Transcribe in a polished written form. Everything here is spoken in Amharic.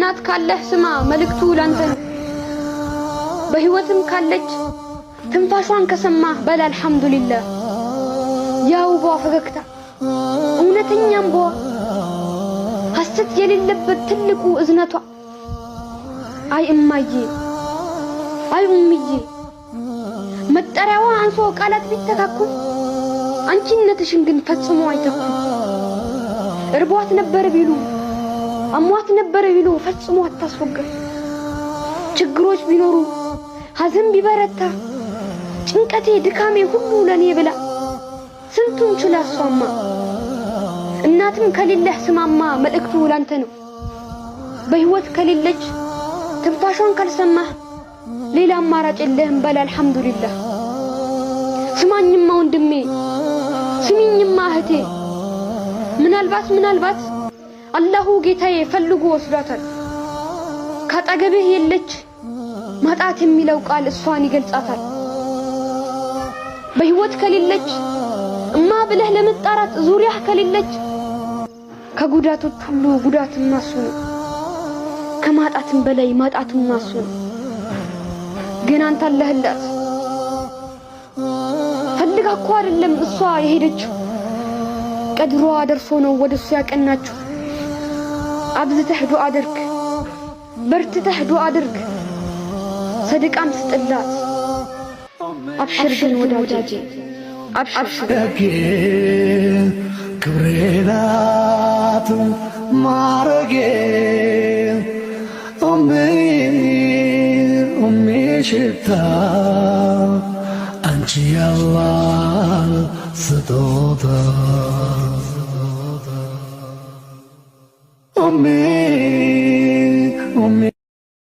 እናት ካለህ ስማ መልእክቱ ላንተ ነው በህይወትም ካለች ትንፋሿን ከሰማህ በል አልሐምዱሊላህ ያው በፈገግታ እውነተኛም በዋ ሐሰት የሌለበት ትልቁ እዝነቷ አይ እማዬ አይ ኡምዬ መጠሪያዋ አንሶ ቃላት ቢተካኩ አንቺነትሽን ግን ፈጽሞ አይተኩ እርቧት ነበር ቢሉ አሟት ነበር ቢሉ ፈጽሞ አታስወግር ችግሮች ቢኖሩ ሐዘን ቢበረታ ጭንቀቴ ድካሜ ሁሉ ለኔ ብላ ስንቱን ችላ ሷማ እናትም ከሌለህ ስማማ መልእክቱ ላንተ ነው በህይወት ከሌለች ትንፋሿን ካልሰማህ ሌላ አማራጭ የለህም በል አልሐምዱሊላህ ስማኝማ ወንድሜ ስሚኝማ እህቴ ምናልባት አላሁ ጌታዬ ፈልጎ ወስዷታል ካጠገብህ የለች ማጣት የሚለው ቃል እሷን ይገልጻታል በህይወት ከሌለች እማ ብለህ ለመጣራት ዙሪያህ ከሌለች ከጉዳቶች ሁሉ ጉዳትም ማሱ ነው ከማጣትም በላይ ማጣትም ማሱ ነው ግን አንተ አለህላት ፈልጋ እኮ አይደለም እሷ የሄደችው ቀድሯ ደርሶ ነው ወደሱ ያቀናችሁ አብዝተህ ዱዓ አድርግ በርትተህ ዱዓ አድርግ ሰደቃም ስጥላት አብሽር ግን ወዳጄ አብሽር ክብሬናት ማረጌ ኡሚ ሽታ አንቺ ያላህ ስጦታ ኡሚ